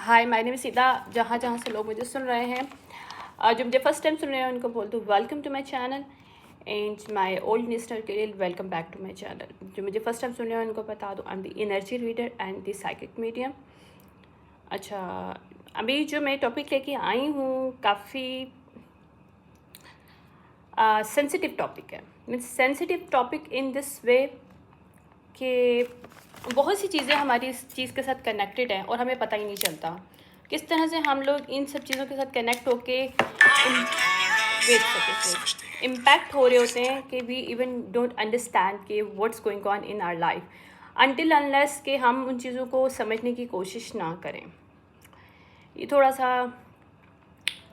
Hi, my name is Sita. जहाँ जहाँ से लोग मुझे सुन रहे हैं, जो मुझे फर्स्ट टाइम सुन रहे हैं उनको बोल दूँ welcome to my channel, and my old listener के लिए welcome back to my channel. जो मुझे फर्स्ट टाइम सुन रहे हैं उनको बता दूँ, आई am the energy reader and the psychic medium. अच्छा, अभी जो मैं टॉपिक लेके आई हूँ काफ़ी सेंसिटिव टॉपिक है। Means sensitive topic in this वे कि बहुत सी चीज़ें हमारी इस चीज़ के साथ कनेक्टेड हैं और हमें पता ही नहीं चलता किस तरह से हम लोग इन सब चीज़ों के साथ कनेक्ट होके इम्पैक्ट हो रहे होते हैं कि वी इवन डोंट अंडरस्टैंड कि what's going on in our life until unless कि हम उन चीज़ों को समझने की कोशिश ना करें। ये थोड़ा सा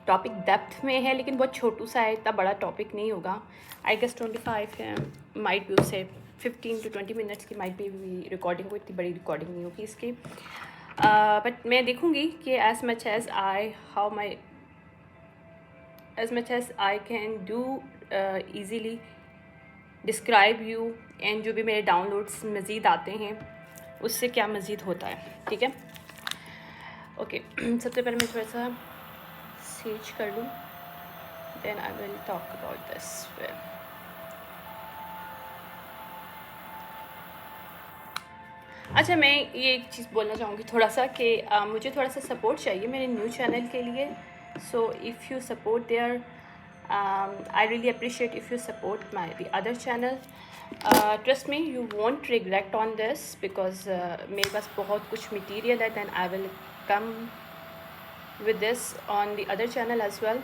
टॉपिक डेप्थ में है लेकिन बहुत छोटू सा है, इतना बड़ा टॉपिक नहीं होगा। आई गेस 25 है, माइट भी उससे 15 to 20 मिनट्स की माइट भी रिकॉर्डिंग हो, इतनी बड़ी रिकॉर्डिंग नहीं होगी इसकी। बट मैं देखूँगी कि as much as I can do easily describe you, and जो भी मेरे डाउनलोड्स मज़ीद आते हैं उससे क्या मज़ीद होता है। ठीक है, ओके। सबसे पहले मैं थोड़ा सा सीच कर लूँ, then I will talk about this. अच्छा, मैं ये एक चीज़ बोलना चाहूँगी थोड़ा सा कि मुझे थोड़ा सा सपोर्ट चाहिए मेरे न्यू चैनल के लिए। So if you support there, I really appreciate if you support my the other channel. Trust me, you won't regret on this because मेरे पास बहुत कुछ मटीरियल है। Then I will come with this on the other channel as well.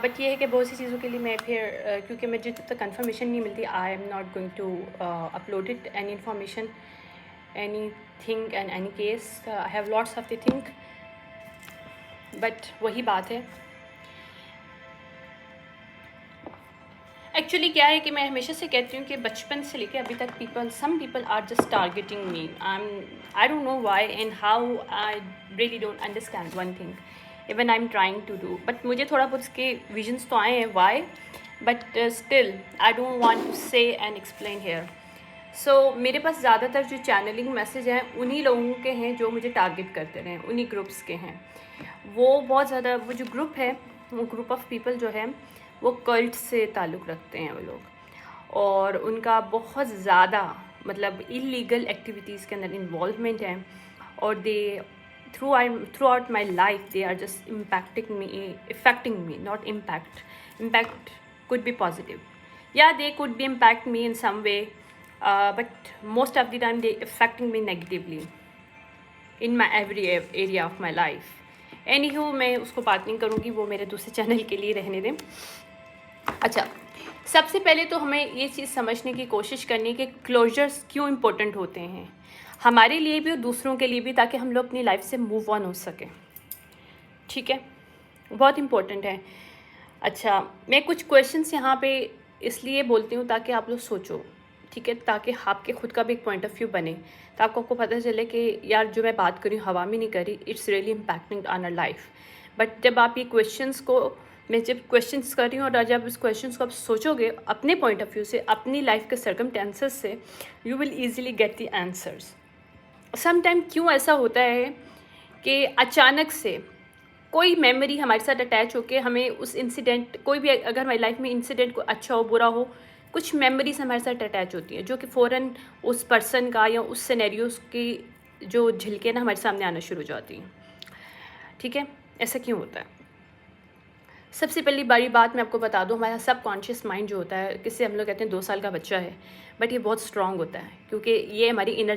But ये है कि बहुत सी चीज़ों के लिए मैं फिर क्योंकि मुझे जब तक कंफर्मेशन नहीं मिलती, I am not going to upload it any information, any thing and any case. I have lots of the thing, but वही बात है। एक्चुअली क्या है कि मैं हमेशा से कहती हूँ कि बचपन से लेकर अभी तक some people are just targeting me. I don't know why and how, I really don't understand one thing even I am trying to do. But मुझे थोड़ा बहुत उसके विजन्स तो आए हैं why, but still I don't want to say and explain here. So मेरे पास ज़्यादातर जो चैनलिंग मैसेज हैं उन्हीं लोगों के हैं जो मुझे टारगेट करते रहे, उन्हीं ग्रुप्स के हैं। वो बहुत ज़्यादा, वो जो ग्रुप है, वो ग्रुप ऑफ पीपल जो है वो कल्ट से ताल्लुक़ रखते हैं वो लोग, और उनका बहुत ज़्यादा मतलब इलीगल एक्टिविटीज़ के अंदर इन्वॉल्वमेंट है, और they throughout my life they are just affecting me, not impact could be positive, या they could be impact me in some way, but most of the time they affecting me negatively in my every area of my life. Anyhow, मैं उसको बात नहीं करूँगी, वो मेरे दूसरे channel के लिए रहने दें। अच्छा, सबसे पहले तो हमें ये चीज़ समझने की कोशिश करनी कि क्लोजर्स क्यों इम्पोर्टेंट होते हैं हमारे लिए भी और दूसरों के लिए भी, ताकि हम लोग अपनी लाइफ से मूव ऑन हो सकें। ठीक है, बहुत इम्पोर्टेंट है। अच्छा, मैं कुछ क्वेश्चंस यहाँ पे इसलिए बोलती हूँ ताकि आप लोग सोचो, ठीक है, ताकि आपके खुद का भी एक पॉइंट ऑफ व्यू बने, तो आपको पता चले कि यार जो मैं बात करी हवा में नहीं करी, it's really impacting on our life. But जब आप ये क्वेश्चंस को, मैं जब क्वेश्चंस कर रही हूँ और जब इस क्वेश्चंस को आप सोचोगे अपने पॉइंट ऑफ व्यू से, अपनी लाइफ के सर्कमस्टेंसेस से, you will easily get the answers. Sometime क्यों ऐसा होता है कि अचानक से कोई मेमोरी हमारे साथ अटैच होके हमें उस इंसिडेंट, कोई भी अगर हमारी लाइफ में इंसिडेंट को अच्छा हो बुरा हो, कुछ मेमोरीज हमारे साथ अटैच होती हैं जो कि फ़ौरन उस पर्सन का या उस सिनेरियोस की जो झलके ना हमारे सामने आना शुरू हो जाती हैं। ठीक है, ऐसा क्यों होता है? सबसे पहली बड़ी बात मैं आपको बता दूं, हमारा सब कॉन्शियस माइंड जो होता है, किससे हम लोग कहते हैं 2 साल का बच्चा है, बट ये बहुत स्ट्रांग होता है क्योंकि ये हमारी इनर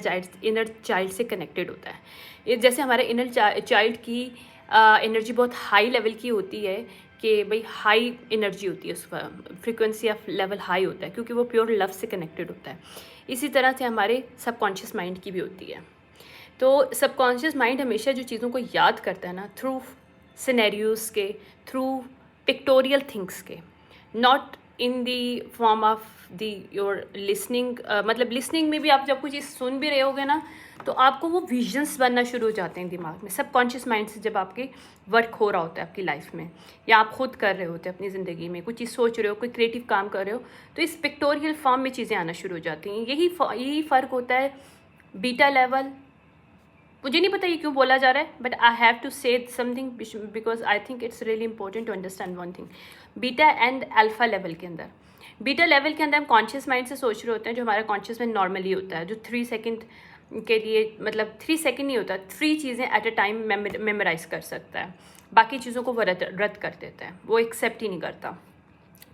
चाइल्ड से कनेक्टेड होता है। ये जैसे हमारे इनर चाइल्ड की एनर्जी बहुत हाई लेवल की होती है, कि भाई हाई एनर्जी होती है, उसका फ्रीक्वेंसी ऑफ लेवल हाई होता है क्योंकि वो प्योर लव से कनेक्टेड होता है। इसी तरह से हमारे सबकॉन्शियस माइंड की भी होती है। तो सबकॉन्शियस माइंड हमेशा जो चीज़ों को याद करता है ना, थ्रू सिनेरियोज़ के, थ्रू पिक्टोरियल थिंग्स के, not in the form of the your listening. मतलब लिसनिंग में भी आप जब कोई चीज़ सुन भी रहे होगे ना, तो आपको वो विजन्स बनना शुरू हो जाते हैं दिमाग में, सबकॉन्शियस माइंड से। जब आपके वर्क हो रहा होता है आपकी लाइफ में, या आप खुद कर रहे होते हैं अपनी ज़िंदगी में, कोई चीज़ सोच रहे हो, कोई क्रिएटिव काम कर रहे हो, तो इस पिक्टोरियल फॉर्म में चीज़ें आना शुरू हो जाती हैं। यही फ़र्क होता है बीटा लेवल मुझे नहीं पता ये क्यों बोला जा रहा है, but I have to say something because I think it's really important to understand one thing. Beta and alpha level के अंदर, बीटा लेवल के अंदर हम कॉन्शियस माइंड से सोच रहे होते हैं, जो हमारा कॉन्शियस माइंड नॉर्मली होता है, जो 3 सेकंड के लिए, मतलब 3 सेकंड नहीं होता, 3 चीज़ें एट अ टाइम मेमोराइज कर सकता है, बाकी चीज़ों को वो रद्द कर देता है, वो एक्सेप्ट ही नहीं करता।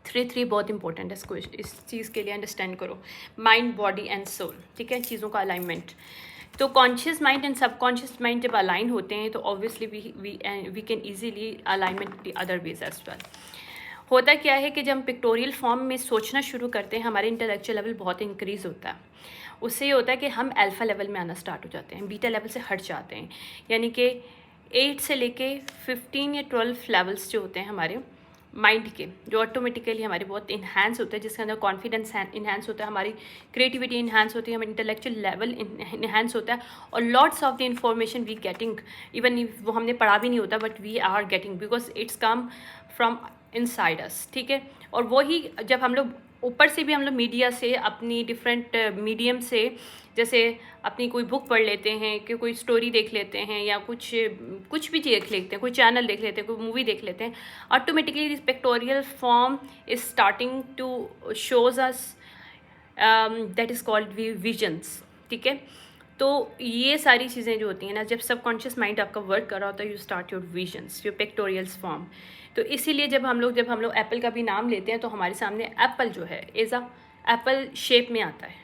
3 बहुत इंपॉर्टेंट है, इसको इस चीज़ के लिए अंडरस्टैंड करो। माइंड, बॉडी एंड सोल, ठीक है, चीज़ों का अलाइनमेंट। तो conscious mind and subconscious mind जब अलाइन होते हैं तो obviously we can easily alignment the other ways as well. होता क्या है कि जब हम पिक्टोरियल फॉर्म में सोचना शुरू करते हैं, हमारे इंटेलेक्चुअल लेवल बहुत इंक्रीज़ होता है। उससे ये होता है कि हम अल्फ़ा लेवल में आना स्टार्ट हो जाते हैं, बीटा लेवल से हट जाते हैं। यानी कि 8 से लेके 15 या 12 लेवल्स जो होते हैं हमारे माइंड के, जो ऑटोमेटिकली हमारे बहुत इन्हांस होता है, जिसके अंदर कॉन्फिडेंस इन्हांस होता है, हमारी क्रिएटिविटी इन्हांस होती है, हमारा इंटेलेक्चुअल लेवल इन्हांस होता है, और lots of the information we getting, even वो हमने पढ़ा भी नहीं होता but we are getting because it's come from inside us, ठीक है। और वही जब हम लोग ऊपर से भी हम लोग मीडिया से, अपनी डिफरेंट मीडियम से, जैसे अपनी कोई बुक पढ़ लेते हैं, कि कोई स्टोरी देख लेते हैं, या कुछ भी देख लेते हैं, कोई चैनल देख लेते हैं, कोई मूवी देख लेते हैं, automatically this pictorial form is starting to shows us that is called visions, ठीक है। तो ये सारी चीज़ें जो होती हैं ना, जब सबकॉन्शियस माइंड आपका वर्क कर रहा होता है, you start your visions, your pictorials form. तो इसीलिए जब हम लोग एप्पल का भी नाम लेते हैं तो हमारे सामने एप्पल जो है एज अ एप्पल शेप में आता है,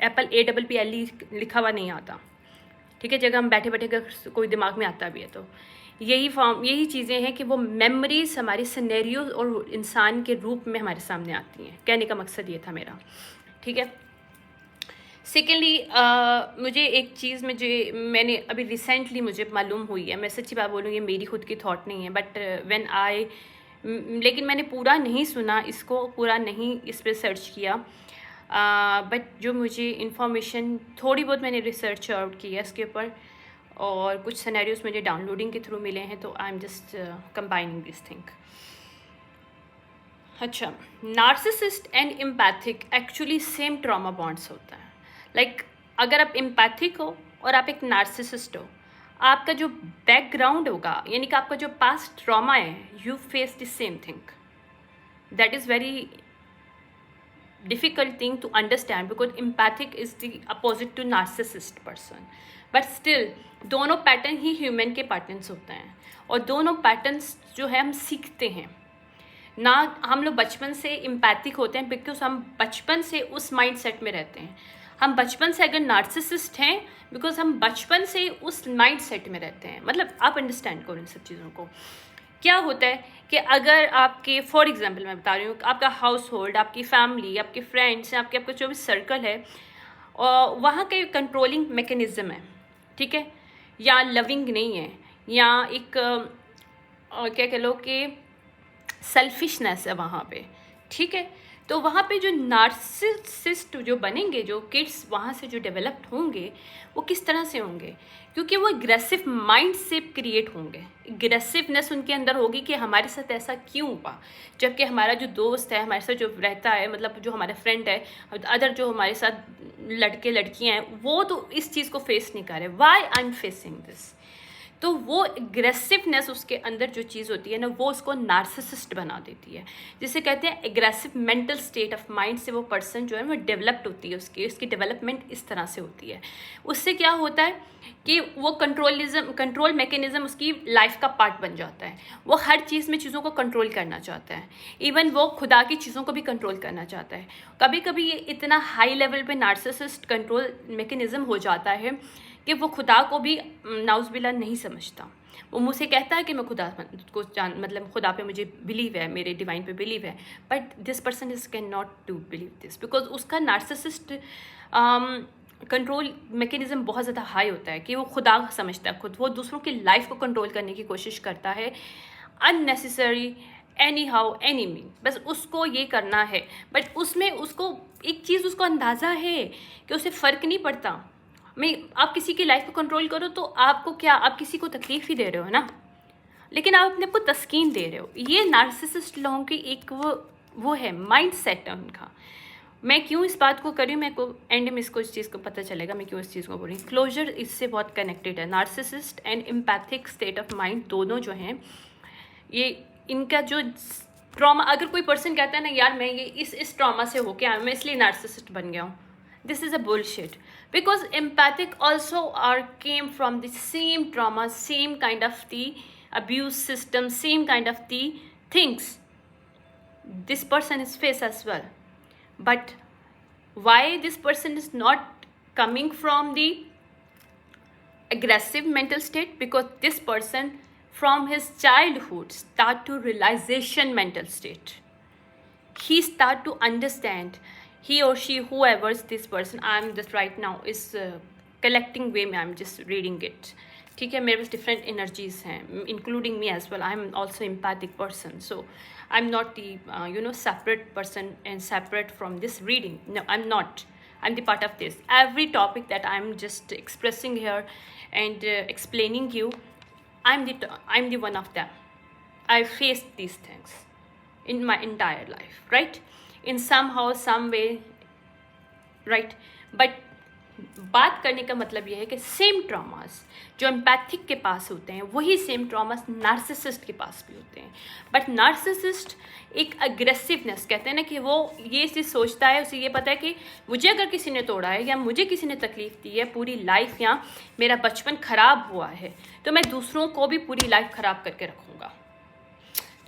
एप्पल APPLE लिखा हुआ नहीं आता, ठीक है। जगह हम बैठे बैठे अगर कोई दिमाग में आता भी है तो यही चीज़ें हैं कि वो मेमोरीज हमारी सिनेरियो और इंसान के रूप में हमारे सामने आती हैं। कहने का मकसद ये था मेरा, ठीक है। सेकेंडली मुझे एक चीज़ मैंने अभी रिसेंटली मुझे मालूम हुई है, मैं सच्ची बात बोलूँ, ये मेरी खुद की थॉट नहीं है, बट लेकिन मैंने पूरा नहीं सुना इसको, पूरा नहीं इस पर सर्च किया, बट जो मुझे इन्फॉर्मेशन थोड़ी बहुत मैंने रिसर्च आउट की है इसके ऊपर, और कुछ सिनेरियोस मुझे डाउनलोडिंग के थ्रू मिले हैं, तो I am just combining this thing. अच्छा, narcissist and empathic actually same trauma bonds होता है। लाइक अगर आप एम्पैथिक हो और आप एक नार्सिसिस्ट हो, आपका जो बैकग्राउंड होगा, यानी कि आपका जो पास्ट ट्रॉमा है, you face the same thing. That is very difficult thing to understand because empathic is the opposite to narcissist person, but still दोनों पैटर्न ही ह्यूमन के पैटर्न्स होते हैं, और दोनों पैटर्न्स जो है हम सीखते हैं ना। हम लोग बचपन से एम्पैथिक होते हैं बिकॉज हम बचपन से उस माइंड सेट में रहते हैं। हम बचपन से अगर नार्सिसिस्ट हैं बिकॉज हम बचपन से उस माइंड सेट में रहते हैं। मतलब आप अंडरस्टैंड करो इन सब चीज़ों को। क्या होता है कि अगर आपके, फॉर एग्जांपल मैं बता रही हूँ, आपका हाउस होल्ड, आपकी फैमिली, आपके फ्रेंड्स, आपका जो भी सर्कल है, और वहाँ के कंट्रोलिंग मैकेनिज़्म है, ठीक है, या लविंग नहीं है, या एक क्या कह लो कि सेल्फिशनेस है वहाँ पे, ठीक है। तो वहाँ पे जो नार्सिसिस्ट जो बनेंगे, जो किड्स वहाँ से जो डेवलप्ड होंगे, वो किस तरह से होंगे, क्योंकि वो एग्रेसिव माइंड से क्रिएट होंगे। एग्रेसिवनेस उनके अंदर होगी कि हमारे साथ ऐसा क्यों हुआ, जबकि हमारा जो दोस्त है, हमारे साथ जो रहता है, मतलब जो हमारा फ्रेंड है, अदर जो हमारे साथ लड़के लड़कियां हैं, वो तो इस चीज़ को फेस नहीं कर रहे। Why I am facing this. तो वो एग्रेसिवनेस उसके अंदर जो चीज़ होती है ना, वो उसको नार्सिसिस्ट बना देती है, जिसे कहते हैं aggressive mental state of mind से वो पर्सन जो है वो डेवलप्ड होती है, उसकी डेवलपमेंट इस तरह से होती है। उससे क्या होता है कि वो कंट्रोल मैकेनिज़्म उसकी लाइफ का पार्ट बन जाता है। वो हर चीज़ में चीज़ों को कंट्रोल करना चाहता है, इवन वो खुदा की चीज़ों को भी कंट्रोल करना चाहता है। कभी कभी ये इतना हाई लेवल पे नार्सिसिस्ट कंट्रोल मैकेनिज़्म हो जाता है कि वो खुदा को भी नाउज़बिल्ला नहीं समझता। वो मुझसे कहता है कि मैं खुदा को मतलब खुदा पे मुझे बिलीव है, मेरे डिवाइन पे बिलीव है, but this person is can not to believe this because उसका नार्सिसिस्ट कंट्रोल मैकेनिज़्म बहुत ज़्यादा हाई होता है कि वो खुदा समझता है खुद। वो दूसरों की लाइफ को कंट्रोल करने की कोशिश करता है, unnecessary, any how any mean, बस उसको ये करना है। बट उसमें उसको एक चीज़ उसको अंदाज़ा है कि उसे फ़र्क नहीं पड़ता। आप किसी की लाइफ को कंट्रोल करो तो आपको क्या, आप किसी को तकलीफ ही दे रहे हो ना, लेकिन आप अपने को तस्कीन दे रहे हो। ये नार्सिसिस्ट लोगों की एक वो है माइंड सेट है उनका। मैं क्यों इस बात को करी, मेरे को एंड में इसको इस चीज़ को पता चलेगा मैं क्यों इस चीज़ को बोली। क्लोजर इससे बहुत कनेक्टेड है। Narcissist and empathic state of mind दोनों जो हैं, ये इनका जो ट्रॉमा, अगर कोई पर्सन कहता है ना यार मैं ये इस ट्रॉमा से होके आया, मैं इसलिए नार्सिसिस्ट बन गया हूँ, this is a bullshit, because empathic also are came from the same trauma, same kind of the abuse system, same kind of the things this person is face as well. But why this person is not coming from the aggressive mental state? Because this person from his childhood start to realization mental state. He start to understand, he or she, whoever is this person, I'm just right now is collecting way, I'm just reading it. ठीक है, मेरे पास different energies हैं, including me as well, I am also empathic person, so I am not the separate person and separate from this reading, no I am not, I am the part of this every topic that I am just expressing here and explaining you, I am the one of them, I face these things in my entire life, right, in somehow some way, right, but बात करने का मतलब यह है कि same traumas जो empathic के पास होते हैं वही सेम ट्रॉमास नार्सिसिस्ट के पास भी होते हैं। बट नार्सिसिस्ट एक अग्रेसिवनेस, कहते हैं ना कि वो ये चीज़ सोचता है, उसे ये पता है कि मुझे अगर किसी ने तोड़ा है या मुझे किसी ने तकलीफ़ दी है पूरी लाइफ, या मेरा बचपन ख़राब हुआ है, तो मैं दूसरों को भी पूरी लाइफ ख़राब करके रखूँगा।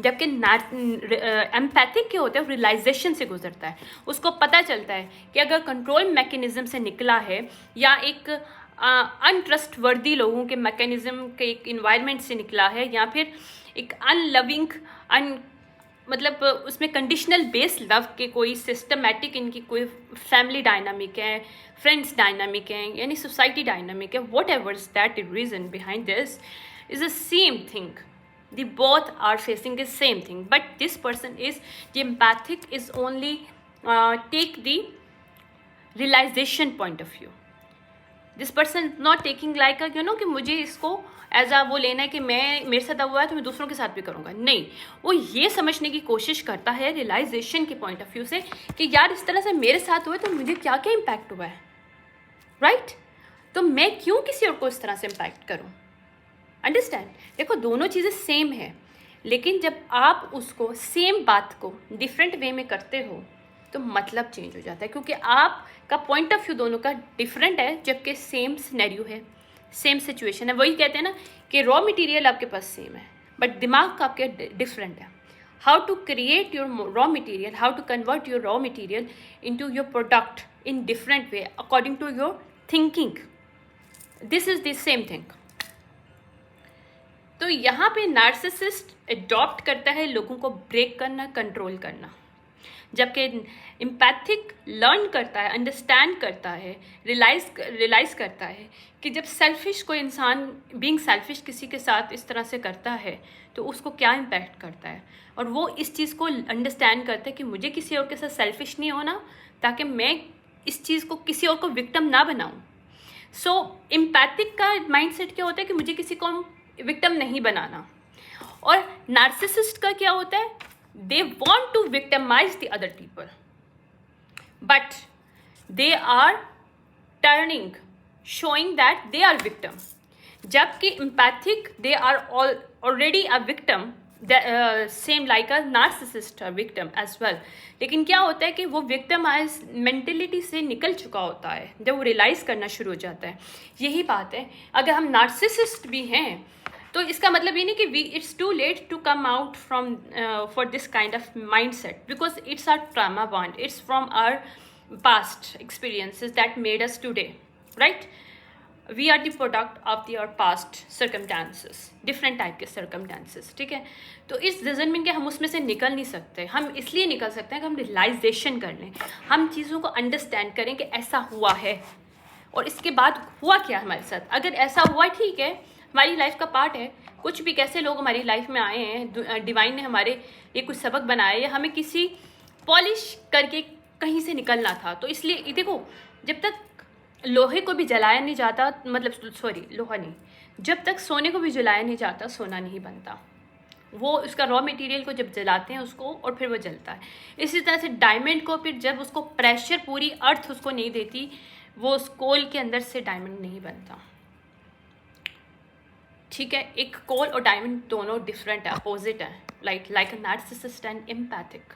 जबकि एम्पैथिक के होते हैं रियलाइजेशन से गुजरता है, उसको पता चलता है कि अगर कंट्रोल मैकेनिज्म से निकला है या एक अनट्रस्टवर्दी लोगों के मैकेनिज्म के एक इन्वायरमेंट से निकला है, या फिर एक अनलविंग मतलब उसमें कंडीशनल बेस्ड लव के कोई सिस्टमेटिक इनकी कोई फैमिली डायनामिक है, फ्रेंड्स डायनामिक हैं, यानी सोसाइटी डायनामिक है, whatever is that reason behind this is the same thing. The both are facing the same thing, but this person is the empathic is only take the realization point of view. This person is not taking like a कि मुझे इसको as आ वो लेना है कि मैं मेरे साथ हुआ है तो मैं दूसरों के साथ भी करूँगा, नहीं, वो ये समझने की कोशिश करता है रियलाइजेशन के पॉइंट ऑफ व्यू से कि यार इस तरह से मेरे साथ हुआ है तो मुझे क्या क्या इम्पैक्ट हुआ है, राइट, तो मैं क्यों किसी और को इस तरह से इम्पैक्ट करूँ. अंडरस्टैंड, देखो दोनों चीज़ें सेम है, लेकिन जब आप उसको सेम बात को डिफरेंट वे में करते हो तो मतलब चेंज हो जाता है, क्योंकि आपका पॉइंट ऑफ व्यू दोनों का डिफरेंट है, जबकि सेम सिनेरियो है, सेम सिचुएशन है. वही कहते हैं ना कि रॉ मटेरियल आपके पास सेम है बट दिमाग का आपके डिफरेंट है. How to create your raw material, how to convert your raw material into your product in different way according to your thinking, this is the same thing. तो यहाँ पे narcissist adopt करता है लोगों को ब्रेक करना, control करना, जबकि एम्पैथिक लर्न करता है, अंडरस्टैंड करता है, रियलाइज़ करता है कि जब सेल्फिश कोई इंसान बीइंग सेल्फिश किसी के साथ इस तरह से करता है तो उसको क्या इम्पैक्ट करता है, और वो इस चीज़ को अंडरस्टैंड करता है कि मुझे किसी और के साथ सेल्फिश नहीं होना ताकि मैं इस चीज़ को किसी और को विक्टिम ना बनाऊँ. सो एम्पैथिक का माइंडसेट क्या होता है कि मुझे किसी को विक्टिम नहीं बनाना, और नार्सिसिस्ट का क्या होता है, they want to victimize the other people but they are turning showing that they are victim, जबकि empathic they are already a victim, same like a narcissist a victim as well. लेकिन क्या होता है कि वो विक्टिमाइज मेंटेलिटी से निकल चुका होता है जब वो रियलाइज़ करना शुरू हो जाता है. यही बात है, अगर हम नार्सिसिस्ट भी हैं तो इसका मतलब ये नहीं कि it's too late to come out from for this kind of mindset, because it's our trauma bond, it's from our past experiences that made us today, right. We are the product of the our past circumstances, different type के circumstances, ठीक है. तो इस doesn't mean कि हम उसमें से निकल नहीं सकते, हम इसलिए निकल सकते हैं कि हम रियलाइजेशन कर लें, हम चीज़ों को अंडरस्टैंड करें कि ऐसा हुआ है और इसके बाद हुआ क्या हमारे साथ. अगर ऐसा हुआ ठीक है, हमारी लाइफ का पार्ट है, कुछ भी कैसे लोग हमारी लाइफ में आए हैं, डिवाइन ने हमारे लिए कुछ सबक बनाया या हमें किसी पॉलिश करके कहीं से निकलना था, तो इसलिए देखो जब तक लोहे को भी जलाया नहीं जाता, मतलब सॉरी लोहा नहीं, जब तक सोने को भी जलाया नहीं जाता सोना नहीं बनता, वो उसका रॉ मटेरियल को जब जलाते हैं उसको, और फिर वो जलता है। इसी तरह से डायमंड को फिर जब उसको प्रेशर, पूरी अर्थ उसको नहीं देती, वो उस कोल के अंदर से डायमंड नहीं बनता। ठीक है, एक कोल और डायमंड दोनों डिफरेंट है, अपोजिट है, like a narcissist and empathic,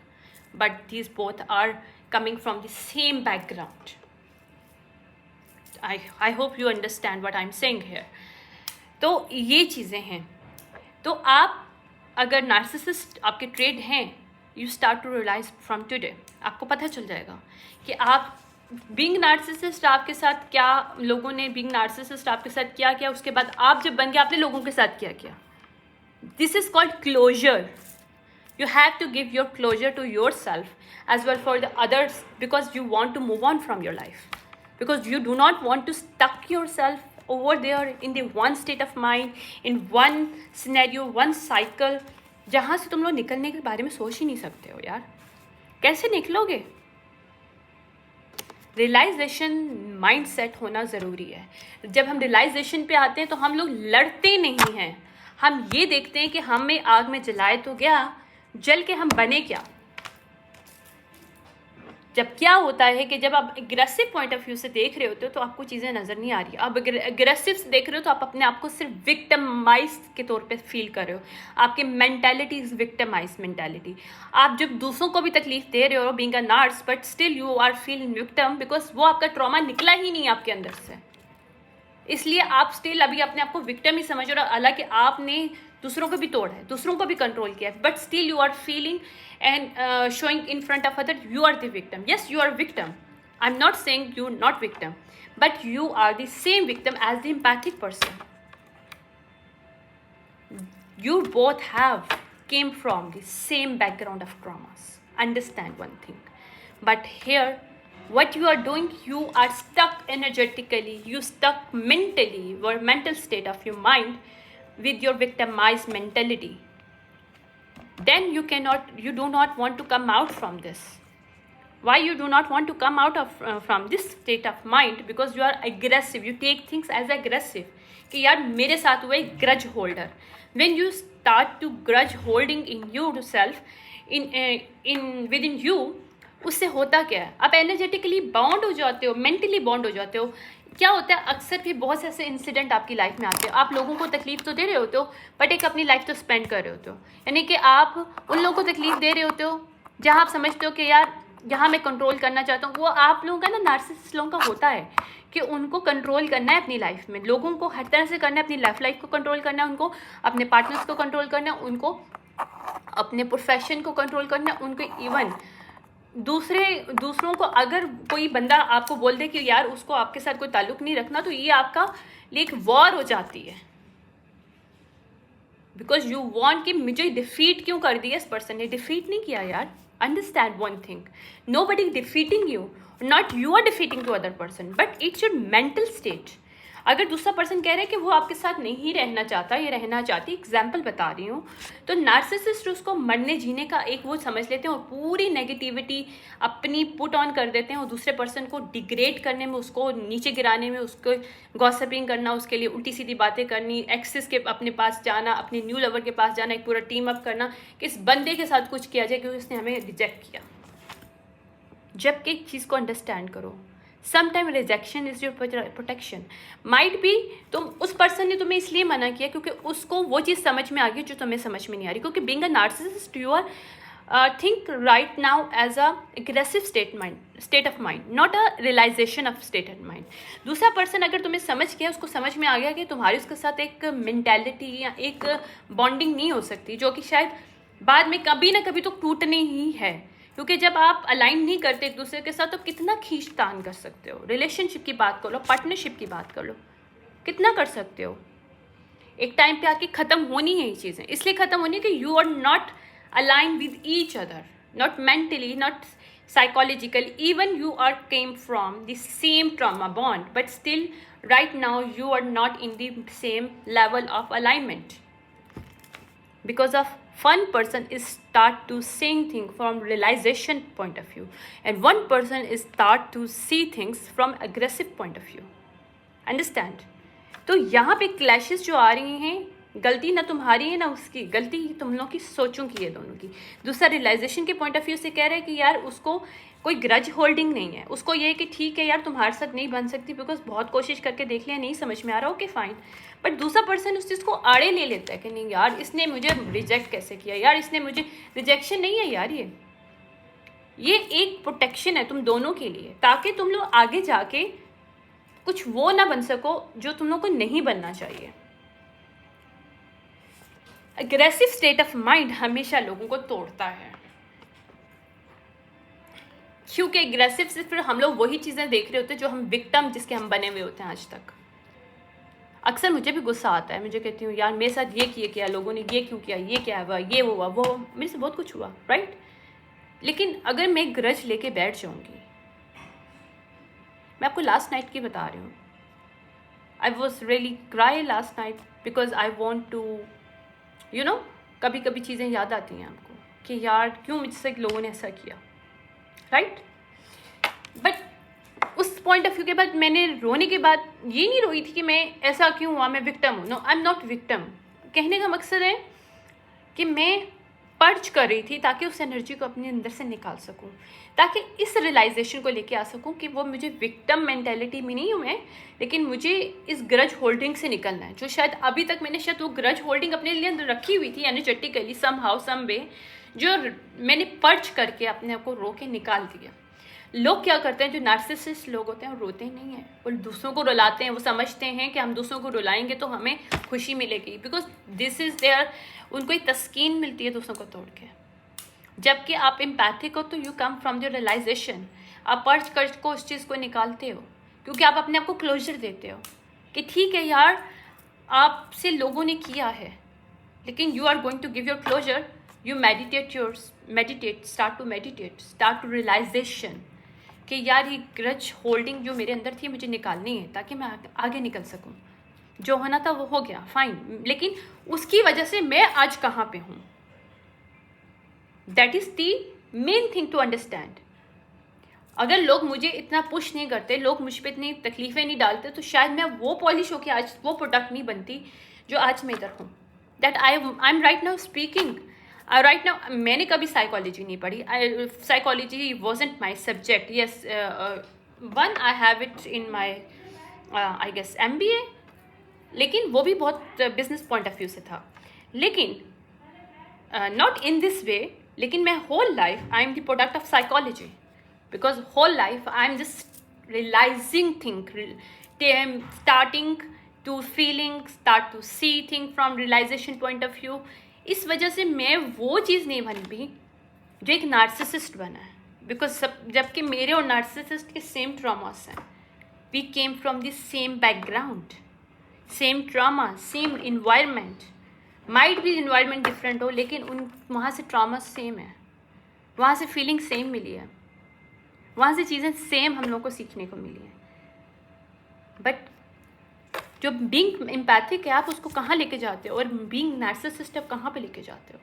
but these both are coming from the same background. I hope you understand what I'm saying here. तो ये चीज़ें हैं। तो आप अगर नार्सिसिस्ट आपके ट्रेड हैं, you start to realise from today, आपको पता चल जाएगा कि आप बीइंग नार्सिसिस्ट आपके साथ क्या, लोगों ने बीइंग नार्सिसिस्ट आपके साथ क्या किया, उसके बाद आप जब बन गए आपने लोगों के साथ क्या किया। This is called closure. You have to give your closure to yourself as well for the others, because you want to move on from your life, because you do not want to stuck yourself over there in the one state of mind, in one scenario, one cycle, जहाँ से तुम लोग निकलने के बारे में सोच ही नहीं सकते हो यार। कैसे निकलोगे? रियलाइजेशन माइंड सेट होना ज़रूरी है। जब हम रियलाइजेशन पे आते हैं तो हम लोग लड़ते नहीं हैं, हम ये देखते हैं कि हमें आग में जलाए तो गया, जल के हम बने क्या। जब क्या होता है कि जब आप एग्रेसिव पॉइंट ऑफ व्यू से देख रहे होते हो तो आपको चीज़ें नज़र नहीं आ रही। आप एग्रेसिव से देख रहे हो तो आप अपने आप को सिर्फ विक्टिमाइज के तौर पे फील कर रहे हो। आपकी मेंटालिटी इज विक्टिमाइज मेंटालिटी। आप जब दूसरों को भी तकलीफ दे रहे हो being a nurse, but still you are feeling victim, because वो आपका ट्रॉमा निकला ही नहीं आपके अंदर से, इसलिए आप स्टिल अभी अपने आप को विक्टिम ही समझ रहे हो। हालांकि आपने दूसरों को भी तोड़ा है, दूसरों को भी कंट्रोल किया है, but still you are feeling and showing in front of other you are the victim. Yes, you are victim, I am not saying you not victim, but you are the same victim as the empathic person. You both have came from the same background of traumas. Understand one thing. But here, what you are doing, you are stuck energetically, you stuck mentally, your mental state of your mind with your victimized mentality. Then you do not want to come out from this. Why you do not want to come out of from this state of mind? Because you are aggressive, you take things as aggressive. कि यार मेरे साथ हुआ एक grudge holder. When you start to grudge holding in yourself, within you, उससे होता क्या है, आप एनर्जेटिकली बॉन्ड हो जाते हो, मेंटली बॉन्ड हो जाते हो। क्या होता है, अक्सर भी बहुत से ऐसे इंसिडेंट आपकी लाइफ में आते हैं, आप लोगों को तकलीफ तो दे रहे होते हो बट एक अपनी लाइफ तो स्पेंड कर रहे होते हो, यानी कि आप उन लोगों को तकलीफ दे रहे होते हो जहाँ आप समझते हो कि यार यहाँ मैं कंट्रोल करना चाहता हूँ। वो आप लोगों का ना, नार्सिसिस्ट लोगों का होता है कि उनको कंट्रोल करना है अपनी लाइफ में, लोगों को हर तरह से करना है, अपनी लाइफ को कंट्रोल करना है, उनको अपने पार्टनर्स को कंट्रोल करना है, उनको अपने प्रोफेशन को कंट्रोल करना है, उनको इवन दूसरों को, अगर कोई बंदा आपको बोल दे कि यार उसको आपके साथ कोई ताल्लुक नहीं रखना, तो ये आपका लिए एक वॉर हो जाती है। बिकॉज यू वॉन्ट कि मुझे डिफीट क्यों कर दिया इस पर्सन ने। डिफीट नहीं किया यार, understand one thing, nobody defeating you, not you are defeating to other person, but it's your mental state. अगर दूसरा पर्सन कह रहा है कि वो आपके साथ नहीं रहना चाहता या रहना चाहती, एग्जाम्पल बता रही हूँ, तो नार्सिसिस्ट उसको मरने जीने का एक वो समझ लेते हैं और पूरी नेगेटिविटी अपनी पुट ऑन कर देते हैं और दूसरे पर्सन को डिग्रेड करने में, उसको नीचे गिराने में, उसको गॉसिपिंग करना, उसके लिए उल्टी सीधी बातें करनी, एक्सेस के अपने पास जाना, अपने न्यू लवर के पास जाना, एक पूरा टीम अप करना कि इस बंदे के साथ कुछ किया जाए क्योंकि उसने हमें रिजेक्ट किया। जबकि एक चीज़ को अंडरस्टैंड करो, sometime rejection is your protection. Might be तुम उस पर्सन ने तुम्हें इसलिए मना किया क्योंकि उसको वो चीज़ समझ में आ गई जो तुम्हें समझ में नहीं आ रही, क्योंकि being a narcissist you are think right now as a aggressive state of mind, not a realisation of state of mind. दूसरा पर्सन अगर तुम्हें समझ गया, उसको समझ में आ गया कि तुम्हारी उसके साथ एक मेंटालिटी या एक बॉन्डिंग नहीं हो सकती, जो कि शायद बाद में कभी ना कभी तो टूटनी ही है, क्योंकि जब आप अलाइन नहीं करते एक दूसरे के साथ तो कितना खींचतान कर सकते हो। रिलेशनशिप की बात कर लो, पार्टनरशिप की बात कर लो, कितना कर सकते हो। एक टाइम पे आके ख़त्म होनी है ये चीज़ें, इसलिए ख़त्म होनी है कि you are not align with each other, not mentally, not psychologically, even you are came from the same trauma bond, but still right now you are not in the same level of alignment, because of one person is start to seeing things from realization point of view and one person is start to see things from aggressive point of view. Understand? तो यहाँ पे clashes जो आ रही हैं गलती ना तुम्हारी है ना उसकी, गलती तुम लोगों की सोचों की है, दोनों की। दूसरा, रियलाइजेशन के पॉइंट ऑफ व्यू से कह रहे हैं कि यार उसको कोई ग्रज होल्डिंग नहीं है, उसको ये है कि ठीक है यार तुम्हारे साथ नहीं बन सकती बिकॉज बहुत कोशिश करके देख लिया, नहीं समझ में आ रहा, ओके फाइन। बट दूसरा पर्सन उस चीज़ को आड़े ले लेता है कि नहीं यार इसने मुझे रिजेक्ट कैसे किया, यार इसने मुझे, रिजेक्शन नहीं है यार, ये एक प्रोटेक्शन है तुम दोनों के लिए, ताकि तुम लोग आगे जाके कुछ वो ना बन सको जो तुम लोग को नहीं बनना चाहिए। अग्रेसिव स्टेट ऑफ माइंड हमेशा लोगों को तोड़ता है, क्योंकि एग्रेसिव से फिर हम लोग वही चीज़ें देख रहे होते हैं जो हम विक्टिम जिसके हम बने हुए होते हैं आज तक। अक्सर मुझे भी गुस्सा आता है, मुझे कहती हूँ यार मेरे साथ ये किया, लोगों ने ये क्यों किया, ये क्या हुआ, ये हुआ, वो मेरे से बहुत कुछ हुआ, राइट। लेकिन अगर मैं ग्रज लेके बैठ जाऊँगी, मैं आपको लास्ट नाइट की बता रही हूँ, I was really cry last night because I want to कभी कभी चीज़ें याद आती हैं आपको कि यार क्यों मुझसे लोगों ने ऐसा किया, राइट। बट उस पॉइंट ऑफ व्यू के बाद मैंने रोने के बाद ये नहीं रोई थी कि मैं ऐसा क्यों हुआ, मैं विक्टिम हूँ, no I am not victim. कहने का मकसद है कि मैं पर्च कर रही थी ताकि उस एनर्जी को अपने अंदर से निकाल सकूं, ताकि इस रियलाइजेशन को लेके आ सकूं कि वो मुझे विक्टिम मेंटेलिटी में नहीं हूँ मैं, लेकिन मुझे इस ग्रज होल्डिंग से निकलना है, जो शायद अभी तक मैंने शायद वो ग्रज होल्डिंग अपने लिए अंदर रखी हुई थी एनर्जेटिकली सम हाउ सम वे, जो मैंने पर्च करके अपने आप को रो के निकाल दिया। लोग क्या करते हैं, जो नार्सिसिस्ट लोग होते हैं वो रोते नहीं हैं, वो दूसरों को रुलाते हैं। वो समझते हैं कि हम दूसरों को रुलाएंगे तो हमें खुशी मिलेगी, बिकॉज दिस इज़ देयर, उनको एक तस्कीन मिलती है दूसरों को तोड़ के। जबकि आप एम्पैथिक हो तो you come from the realisation, आप पर्च कर को उस चीज़ को निकालते हो, क्योंकि आप अपने आप को क्लोजर देते हो कि ठीक है यार आपसे लोगों ने किया है, लेकिन you are going to give your closure, you meditate, start to realisation कि यार ये ग्रज होल्डिंग जो मेरे अंदर थी मुझे निकालनी है ताकि मैं आगे निकल सकूं। जो होना था वो हो गया, फाइन, लेकिन उसकी वजह से मैं आज कहाँ पे हूँ, that is the main thing to understand. अगर लोग मुझे इतना पुश नहीं करते, लोग मुझ पर इतनी तकलीफ़ें नहीं डालते, तो शायद मैं वो पॉलिश होकर आज वो प्रोडक्ट नहीं बनती जो आज मैं इधर हूँ। That I am right now speaking right now. मैंने कभी साइकोलॉजी नहीं पढ़ी, psychology wasn't my subject, yes one I have it in my I guess MBA, लेकिन वो भी बहुत बिजनेस पॉइंट ऑफ व्यू से था, लेकिन नॉट इन दिस वे। लेकिन मैं whole life I am the product of psychology, because whole life I am just realising thing, starting to feeling, start to see thing from realisation point of view. इस वजह से मैं वो चीज़ नहीं बन भी जो एक नार्सिसिस्ट बना है, बिकॉज जबकि मेरे और नार्सिसिस्ट के सेम ट्रॉमास हैं, we came from the same background, same trauma, same environment, might भी इन्वायरमेंट डिफरेंट हो, लेकिन उन वहाँ से ट्रामा सेम है, वहाँ से फीलिंग सेम मिली है, वहाँ से चीज़ें सेम हम लोग को सीखने को मिली है। बट जो बीइंग एम्पैथिक है आप उसको कहाँ लेके जाते हो, और बीइंग नार्सिसिस्ट आप कहाँ पे लेके जाते हो।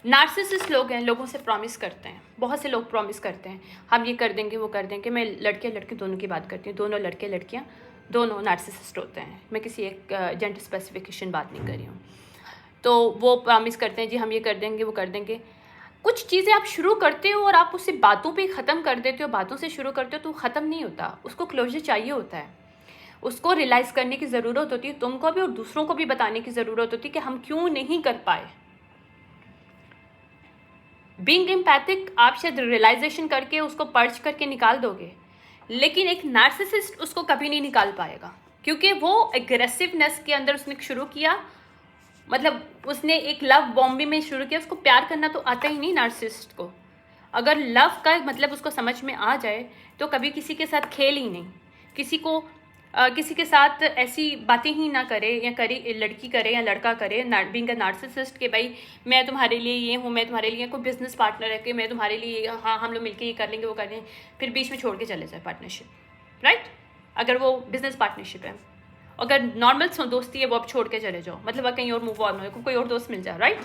नार्सिसिस्ट लोग हैं, लोगों से प्रॉमिस करते हैं, बहुत से लोग प्रॉमिस करते हैं हम ये कर देंगे वो कर देंगे। मैं लड़के दोनों की बात करती हूँ, दोनों लड़के लड़कियाँ दोनों नार्सिसिस्ट होते हैं, मैं किसी एक जेंडर स्पेसिफिकेशन बात नहीं कर रही हूँ। तो वो प्रॉमिस करते हैं जी हम ये कर देंगे वो कर देंगे। कुछ चीज़ें आप शुरू करते हो और आप उसे बातों पे ख़त्म कर देते हो, बातों से शुरू करते हो तो ख़त्म नहीं होता, उसको क्लोजर चाहिए होता है, उसको रियलाइज़ करने की ज़रूरत होती है, तुमको भी और दूसरों को भी बताने की ज़रूरत होती है कि हम क्यों नहीं कर पाए। बीइंग एम्पैथिक आप शायद रियलाइजेशन करके उसको पर्च करके निकाल दोगे, लेकिन एक नार्सिसिस्ट उसको कभी नहीं निकाल पाएगा, क्योंकि वो एग्रेसिवनेस के अंदर उसने शुरू किया, मतलब उसने एक लव बॉम्बे में शुरू किया। उसको प्यार करना तो आता ही नहीं नार्सिसिस्ट को। अगर लव का मतलब उसको समझ में आ जाए तो कभी किसी के साथ खेल ही नहीं, किसी के साथ ऐसी बातें ही ना करे, या करे लड़की करे या लड़का करे बीइंग अ नार्सिसिस्ट कि भाई मैं तुम्हारे लिए ये हूँ, मैं तुम्हारे लिए कोई बिजनेस पार्टनर है कि मैं तुम्हारे लिए हाँ हम लोग मिलके ये कर लेंगे वो कर लेंगे, फिर बीच में छोड़ के चले जाए पार्टनरशिप, राइट। अगर वो बिजनेस पार्टनरशिप है, अगर नॉर्मल दोस्ती है वो आप छोड़ के चले जाओ, मतलब कहीं और मूव ऑन हो, कोई और दोस्त मिल जाए, राइट।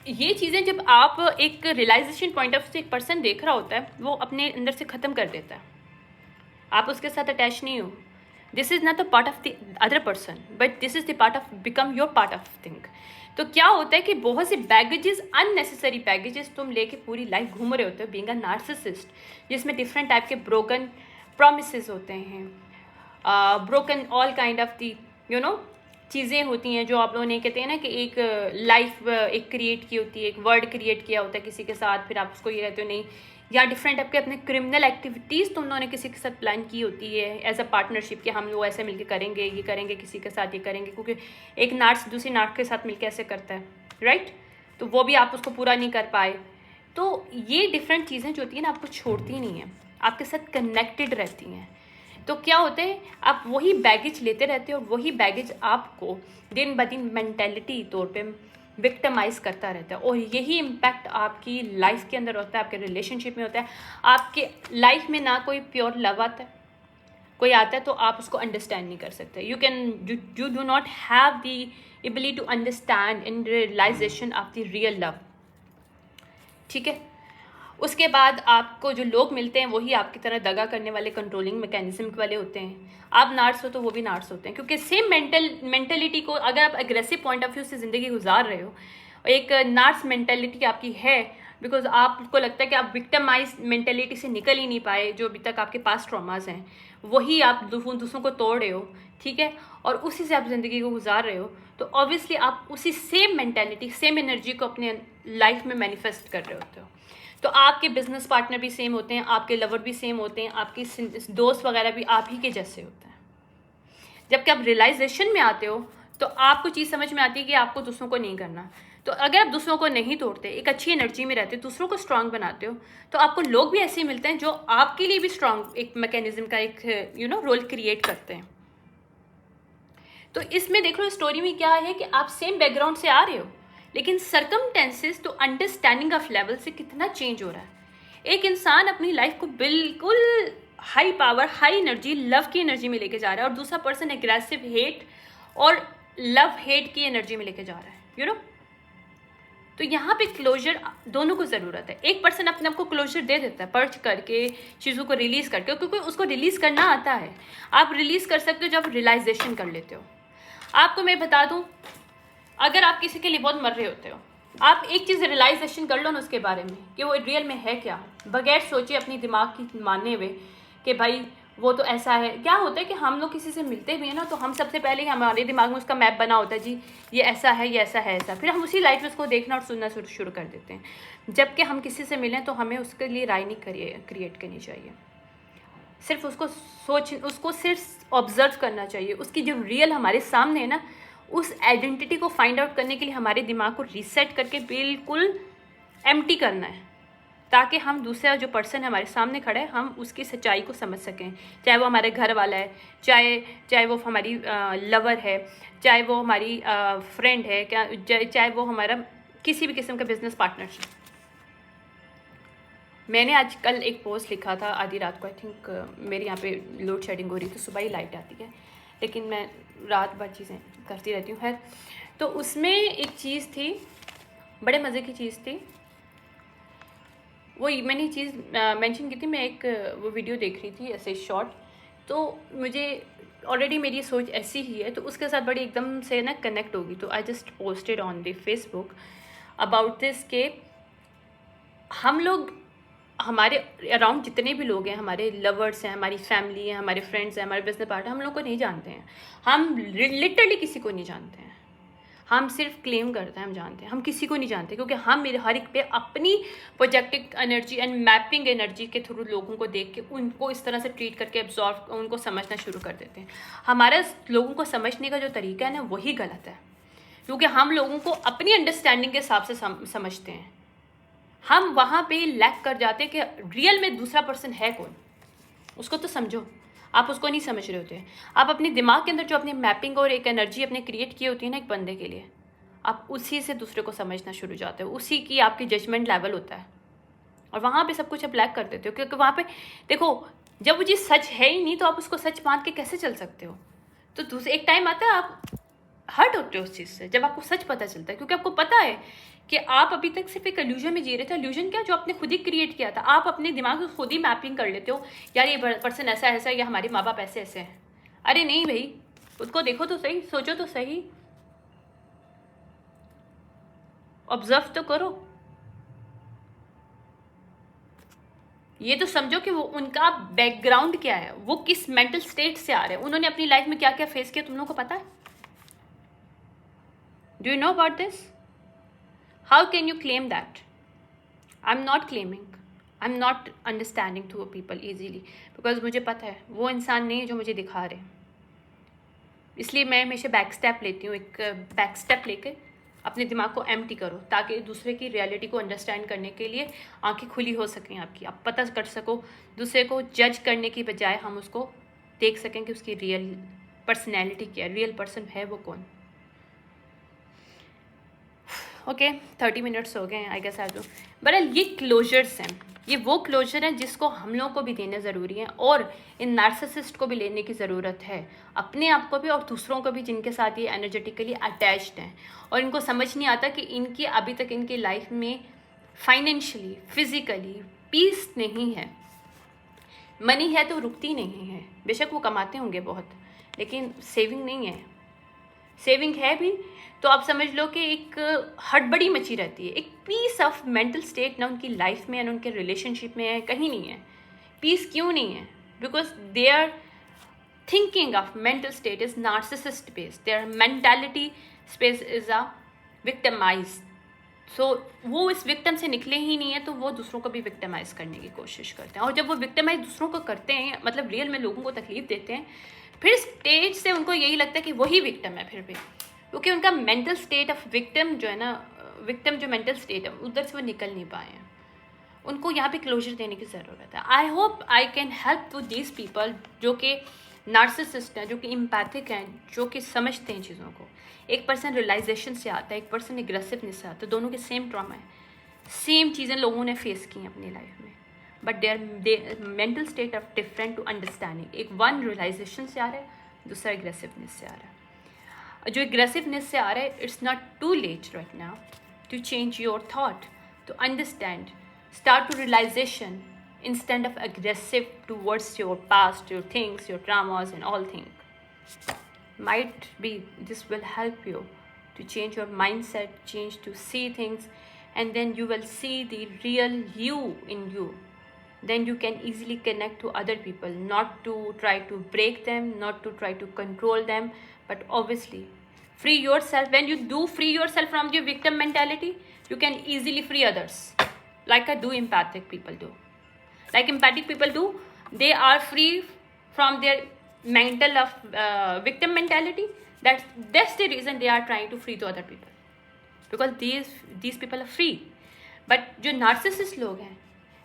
ये चीज़ें जब आप एक रियलाइजेशन पॉइंट ऑफ व्यू से एक पर्सन देख रहा होता है, वो अपने अंदर से ख़त्म कर देता है, आप उसके साथ अटैच नहीं हो। This is not the part of the other person, but this is the part of become your part of thing. तो क्या होता है कि बहुत से बैगेजेस, अननेसेसरी बैगेजेस तुम लेके पूरी लाइफ घूम रहे होते हो बीइंग अ नार्सिसिस्ट, जिसमें डिफरेंट टाइप के ब्रोकन प्रॉमिसेस होते हैं, broken all kind of the चीज़ें होती हैं जो आप लोगों ने कहते हैं ना कि एक लाइफ एक क्रिएट की होती है, एक वर्ड क्रिएट किया होता है किसी के साथ, फिर आप उसको ये रहते हो नहीं, या डिफरेंट आपके अपने क्रिमिनल एक्टिविटीज़ तुम लोगों ने किसी के साथ प्लान की होती है एज अ पार्टनरशिप कि हम लोग ऐसे मिलके करेंगे, ये करेंगे, किसी के साथ ये करेंगे, क्योंकि एक नार्स दूसरी नार्स के साथ मिलके ऐसे करता है, राइट? तो वो भी आप उसको पूरा नहीं कर पाए। तो ये डिफरेंट चीज़ें जो होती हैं ना आपको छोड़ती नहीं हैं, आपके साथ कनेक्टेड रहती हैं। तो क्या होता है, आप वही बैगेज लेते रहते हो और वही बैगेज आपको दिन ब दिन मेंटेलिटी तौर पे विक्टिमाइज करता रहता है, और यही इम्पैक्ट आपकी लाइफ के अंदर होता है, आपके रिलेशनशिप में होता है। आपके लाइफ में ना कोई प्योर लव आता है, कोई आता है तो आप उसको अंडरस्टैंड नहीं कर सकते। You do not have the ability to understand in realisation of the real love, ठीक है? उसके बाद आपको जो लोग मिलते हैं वही आपकी तरह दगा करने वाले, कंट्रोलिंग मैकेनिज्म वाले होते हैं। आप नार्स हो तो वो भी नार्स होते हैं, क्योंकि सेम मेंटेलिटी को अगर आप अग्रेसिव पॉइंट ऑफ व्यू से ज़िंदगी गुजार रहे हो, एक नार्स मेंटेलिटी आपकी है, बिकॉज आपको लगता है कि आप विक्टिमाइज मेंटेलिटी से निकल ही नहीं पाए, जो अभी तक आपके पास ट्रॉमास हैं वही आप दूसरों को तोड़ रहे हो, ठीक है, और उसी से आप ज़िंदगी को गुजार रहे हो, तो ऑब्वियसली आप उसी सेम मेंटेलिटी, सेम एनर्जी को अपने लाइफ में मैनिफेस्ट कर रहे होते हो। तो आपके बिजनेस पार्टनर भी सेम होते हैं, आपके लवर भी सेम होते हैं, आपके दोस्त वगैरह भी आप ही के जैसे होते हैं। जबकि आप रियलाइजेशन में आते हो तो आपको चीज़ समझ में आती है कि आपको दूसरों को नहीं करना। तो अगर आप दूसरों को नहीं तोड़ते, एक अच्छी एनर्जी में रहते हो, दूसरों को स्ट्रांग बनाते हो, तो आपको लोग भी ऐसे मिलते हैं जो आपके लिए भी स्ट्रांग एक मैकेनिज्म का एक रोल क्रिएट करते हैं। तो इसमें देख लो स्टोरी में क्या है कि आप सेम बैकग्राउंड से आ रहे हो, लेकिन सर्कमटेंसेस तो अंडरस्टैंडिंग ऑफ लेवल से कितना चेंज हो रहा है। एक इंसान अपनी लाइफ को बिल्कुल high power, high energy, love की एनर्जी में लेके जा रहा है, और दूसरा पर्सन एग्रेसिव हेट और लव हेट की एनर्जी में लेके जा रहा है, तो यहाँ पे क्लोजर दोनों को ज़रूरत है। एक पर्सन अपने आप को क्लोजर दे देता है पर्च करके, चीज़ों को रिलीज़ करके, क्योंकि उसको रिलीज़ करना आता है। आप रिलीज़ कर सकते हो जब रियलाइजेशन कर लेते हो। आपको मैं बता दूँ, अगर आप किसी के लिए बहुत मर रहे होते हो, आप एक चीज़ रियलाइजेशन कर लो ना उसके बारे में कि वो रियल में है क्या, बगैर सोचे अपनी दिमाग की मानने हुए कि भाई वो तो ऐसा है। क्या होता है कि हम लोग किसी से मिलते भी हैं ना, तो हम सबसे पहले हमारे दिमाग में उसका मैप बना होता है, जी ये ऐसा है, ये ऐसा है, ऐसा, फिर हम उसी लाइफ में उसको देखना और सुनना शुरू कर देते हैं। जबकि हम किसी से मिलें तो हमें उसके लिए राय नहीं क्रिएट करनी चाहिए, सिर्फ उसको सिर्फ ऑब्जर्व करना चाहिए। उसकी जो रियल हमारे सामने है ना, उस आइडेंटिटी को फाइंड आउट करने के लिए हमारे दिमाग को रीसेट करके बिल्कुल एम्प्टी करना है, ताकि हम दूसरा जो पर्सन है हमारे सामने खड़ा है, हम उसकी सच्चाई को समझ सकें। चाहे वो हमारे घर वाला है, चाहे वो हमारी लवर है, चाहे वो हमारी फ्रेंड है, चाहे वो हमारा किसी भी किस्म का बिजनेस पार्टनरशिप। मैंने आज कल एक पोस्ट लिखा था आधी रात को, आई थिंक मेरे यहाँ पे लोड शेडिंग हो रही थी, सुबह ही लाइट आती है, लेकिन मैं रात भर चीज़ें करती रहती हूँ। खैर, तो उसमें एक चीज़ थी, बड़े मज़े की चीज़ थी, वो मैंने चीज़ मेंशन की थी। मैं एक वो वीडियो देख रही थी ऐसे शॉर्ट, तो मुझे ऑलरेडी मेरी सोच ऐसी ही है, तो उसके साथ बड़ी एकदम से ना कनेक्ट होगी, तो I just posted on the Facebook about this के हम लोग, हमारे अराउंड जितने भी लोग हैं, हमारे लवर्स हैं, हमारी फैमिली है, हमारे फ्रेंड्स हैं, हमारे बिजनेस पार्टनर, हम लोग को नहीं जानते हैं। हम लिटरली किसी को नहीं जानते हैं, हम सिर्फ क्लेम करते हैं हम जानते हैं, हम किसी को नहीं जानते, क्योंकि हम मेरे हर एक पे अपनी projective energy and mapping energy के थ्रू लोगों को देख के उनको इस तरह से ट्रीट करके एब्जॉर्व, उनको समझना शुरू कर देते हैं। हमारा लोगों को समझने का जो तरीका है ना, वही गलत है, क्योंकि हम लोगों को अपनी अंडरस्टैंडिंग के हिसाब से समझते हैं। हम वहाँ पे लैक कर जाते हैं कि रियल में दूसरा पर्सन है कौन, उसको तो समझो। आप उसको नहीं समझ रहे होते। आप अपने दिमाग के अंदर जो अपनी मैपिंग और एक एनर्जी अपने क्रिएट की होती है ना एक बंदे के लिए, आप उसी से दूसरे को समझना शुरू जाते हो, उसी की आपकी जजमेंट लेवल होता है, और वहाँ पे सब कुछ आप लैक कर देते हो। क्योंकि वहाँ पे देखो, जब वो चीज़ सच है ही नहीं तो आप उसको सच मान के कैसे चल सकते हो। तो दूसरे एक टाइम आता है आप हर्ट होते हो उस चीज़ से, जब आपको सच पता चलता है, क्योंकि आपको पता है कि आप अभी तक सिर्फ एक इल्यूजन में जी रहे थे। इल्यूजन क्या, जो आपने खुद ही क्रिएट किया था। आप अपने दिमाग में खुद ही मैपिंग कर लेते हो, यार ये पर्सन ऐसा ऐसा है, या हमारे माँ बाप ऐसे ऐसे हैं। अरे नहीं भाई, खुद को देखो तो सही, सोचो तो सही, ऑब्जर्व तो करो। ये तो समझो कि वो उनका बैकग्राउंड क्या है, वो किस मेंटल स्टेट से आ रहे हैं, उन्होंने अपनी लाइफ में क्या क्या फेस किया, तुम लोगों को पता है? Do you know about this? How can you claim that? I am not claiming, I am not understanding to people easily, because मुझे पता है वो इंसान नहीं है जो मुझे दिखा रहे हैं। इसलिए मैं हमेशा बैक स्टेप लेती हूँ। एक बैक स्टेप लेके अपने दिमाग को एम्प्टी करो, ताकि दूसरे की रियलिटी को अंडरस्टैंड करने के लिए आंखें खुली हो सकें आपकी, आप पता कर सको। दूसरे को जज करने की बजाय हम उसको देख सकें कि उसकी रियल पर्सनैलिटी क्या है, रियल पर्सन है वो कौन। ओके 30 मिनट्स हो गए हैं, आई गेस आई डू। बहरहाल ये क्लोजर्स हैं, ये वो क्लोजर हैं जिसको हम लोगों को भी देना ज़रूरी है, और इन नार्सिसिस्ट को भी लेने की ज़रूरत है, अपने आप को भी और दूसरों को भी, जिनके साथ ये एनर्जेटिकली अटैच्ड हैं और इनको समझ नहीं आता कि इनकी अभी तक इनकी लाइफ में फाइनेंशियली फिज़िकली पीस नहीं है। मनी है तो रुकती नहीं है, बेशक वो कमाते होंगे बहुत, लेकिन सेविंग नहीं है। सेविंग है भी तो आप समझ लो कि एक हड़बड़ी मची रहती है, एक पीस ऑफ मेंटल स्टेट ना उनकी लाइफ में है ना उनके रिलेशनशिप में है, कहीं नहीं है। पीस क्यों नहीं है? Because they are thinking of mental state is narcissist based, their mentality space is a victimize. So वो इस विक्टिम से निकले ही नहीं है, तो वो दूसरों को भी विक्टिमाइज करने की कोशिश करते हैं, और जब वो विक्टिमाइज दूसरों को करते हैं, मतलब रियल में लोगों को तकलीफ देते हैं, फिर स्टेज से उनको यही लगता है कि वही विक्टिम है फिर भी, क्योंकि उनका मेंटल स्टेट ऑफ विक्टिम जो है ना, विक्टिम जो मेंटल स्टेट है उधर से वो निकल नहीं पाए हैं। उनको यहाँ पे क्लोजर देने की ज़रूरत है। I hope I can help to these people जो कि नार्सिसिस्ट हैं, जो कि इम्पैथिक हैं, जो कि समझते हैं चीज़ों को। एक पर्सन रियलाइजेशन से आता है, एक पर्सन एग्रेसिवनेस से आता है, दोनों के सेम ट्रॉमा है, सेम चीज़ें लोगों ने फेस की हैं अपनी लाइफ में, but they mental state of different to understanding. एक वन रियलाइजेशन से आ रहा है, दूसरा एग्रेसिवनेस से आ रहा है। जो एग्रेसिवनेस से आ रहा है, it's not too late right now to change your thought, to understand, start to realization instead of aggressive towards your past, your things, your traumas and all things. Might be this will help you to change your mindset, change to see things, and then you will see the real you in you. Then you can easily connect to other people, not to try to break them, not to try to control them, but obviously free yourself. When you do free yourself from your victim mentality, you can easily free others. Like I do empathic people do. Like empathic people do, they are free from their mental of victim mentality. That's the reason they are trying to free to other people, because these people are free. But जो narcissist लोग हैं,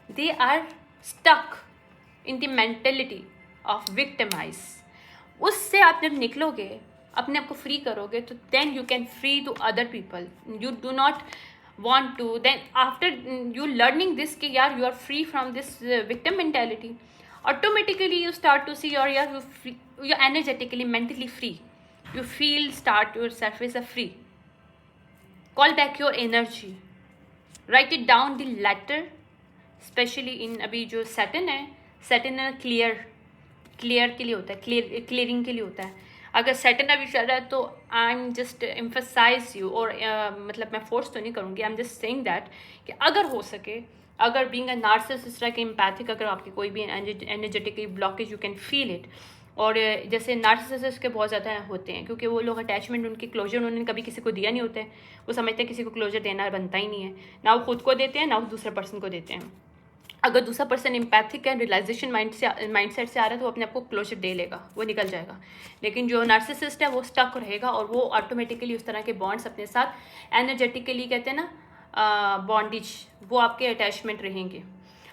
they are stuck in the mentality of victimize. उससे आप जब निकलोगे, अपने आप को फ्री करोगे, तो then you can free to other people. You do not want to, then after you learning this कि यार you are free from this victim mentality, automatically you start to see, or you're energetically mentally free, you feel start yourself as a free. Call back your energy, write it down the letter, especially in अभी जो Saturn है, Saturn clear के लिए होता है, clearing के लिए होता है। अगर सैटर्न अभी चल रहा है तो I am just emphasise you, और मतलब मैं फोर्स तो नहीं करूँगी, I am just saying that कि अगर हो सके, अगर बीइंग अ नार्सिसिस्ट के एम्पैथिक, अगर आपकी कोई भी energetically blockage, you can feel it. और जैसे नार्सिसिस्ट के बहुत ज़्यादा होते हैं, क्योंकि वो लोग अटैचमेंट, उनकी क्लोजर उन्होंने कभी किसी को दिया नहीं होता है, वो समझते हैं किसी को क्लोजर देना बनता ही नहीं है, ना वो खुद को देते हैं ना वो दूसरे पर्सन को देते हैं। अगर दूसरा पर्सन एम्पैथिक है, रियलाइजेशन माइंडसेट से आ रहा है, तो वो अपने आप को क्लोजर दे लेगा, वो निकल जाएगा। लेकिन जो नार्सिसिस्ट है वो स्टक रहेगा, और वो ऑटोमेटिकली उस तरह के बॉन्ड्स अपने साथ एनर्जेटिकली, कहते हैं ना बॉन्डेज, वो आपके अटैचमेंट रहेंगे,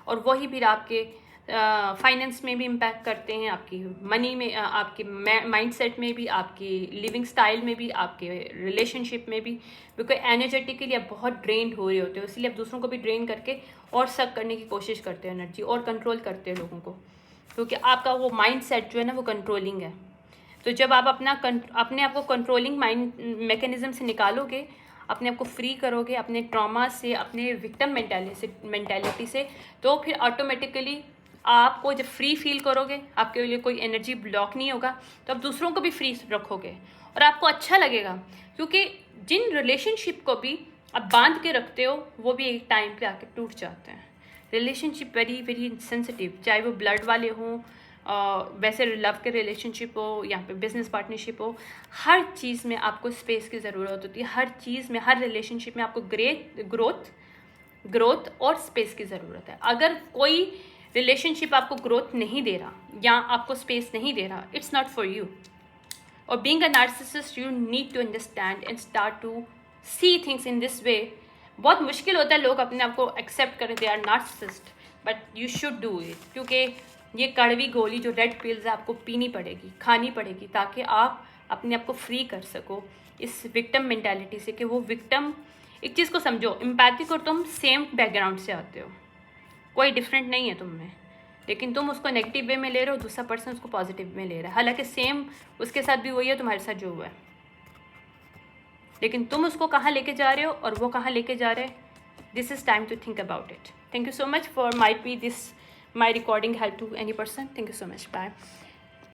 और वही फिर आपके फाइनेंस में भी इम्पैक्ट करते हैं, आपकी मनी में, आपके माइंडसेट में भी, आपकी लिविंग स्टाइल में भी, आपके रिलेशनशिप में भी, बिकॉज एनर्जेटिकली आप बहुत ड्रेन्ड हो रहे होते हो, इसलिए आप दूसरों को भी ड्रेन करके और सक करने की कोशिश करते हैं एनर्जी, और कंट्रोल करते हैं लोगों को, क्योंकि आपका वो माइंडसेट जो है ना वो कंट्रोलिंग है। तो जब आप अपने आप को कंट्रोलिंग माइंड मैकेनिज्म से निकालोगे, अपने आप को फ्री करोगे अपने ट्रॉमा से, अपने विक्टिम मेंटालिटी से, तो फिर ऑटोमेटिकली आपको जब फ्री फील करोगे, आपके लिए कोई एनर्जी ब्लॉक नहीं होगा, तो आप दूसरों को भी फ्री रखोगे और आपको अच्छा लगेगा। क्योंकि जिन रिलेशनशिप को भी आप बांध के रखते हो वो भी एक टाइम पे आके टूट जाते हैं। रिलेशनशिप वेरी वेरी सेंसिटिव, चाहे वो ब्लड वाले हों, वैसे लव के रिलेशनशिप हो या फिर बिजनेस पार्टनरशिप हो, हर चीज़ में आपको स्पेस की ज़रूरत होती है। हर चीज़ में, हर रिलेशनशिप में आपको ग्रोथ और स्पेस की ज़रूरत है। अगर कोई रिलेशनशिप आपको ग्रोथ नहीं दे रहा या आपको स्पेस नहीं दे रहा, इट्स नॉट फॉर यू। और being a narcissist you need to understand and start to see things in this way. बहुत मुश्किल होता है लोग अपने आप को एक्सेप्ट करें they are narcissist, but you should do it. क्योंकि ये कड़वी गोली जो रेड पिल्स है आपको पीनी पड़ेगी, खानी पड़ेगी, ताकि आप अपने आप को फ्री कर सको इस विक्टिम मेंटालिटी से। कि वो विक्टिम, एक चीज़ को समझो, एम्पैथिक और तुम सेम बैकग्राउंड से आते हो, कोई डिफरेंट नहीं है तुम में, लेकिन तुम उसको नेगेटिव वे में ले रहे हो, दूसरा पर्सन उसको पॉजिटिव में ले रहा है। हालांकि सेम उसके साथ भी वही है तुम्हारे साथ जो हुआ है, लेकिन तुम उसको कहाँ लेके जा रहे हो और वो कहाँ लेके जा रहे हैं, this is time to think about it. Thank you so much for my recording help to any person. Thank you so much. Bye.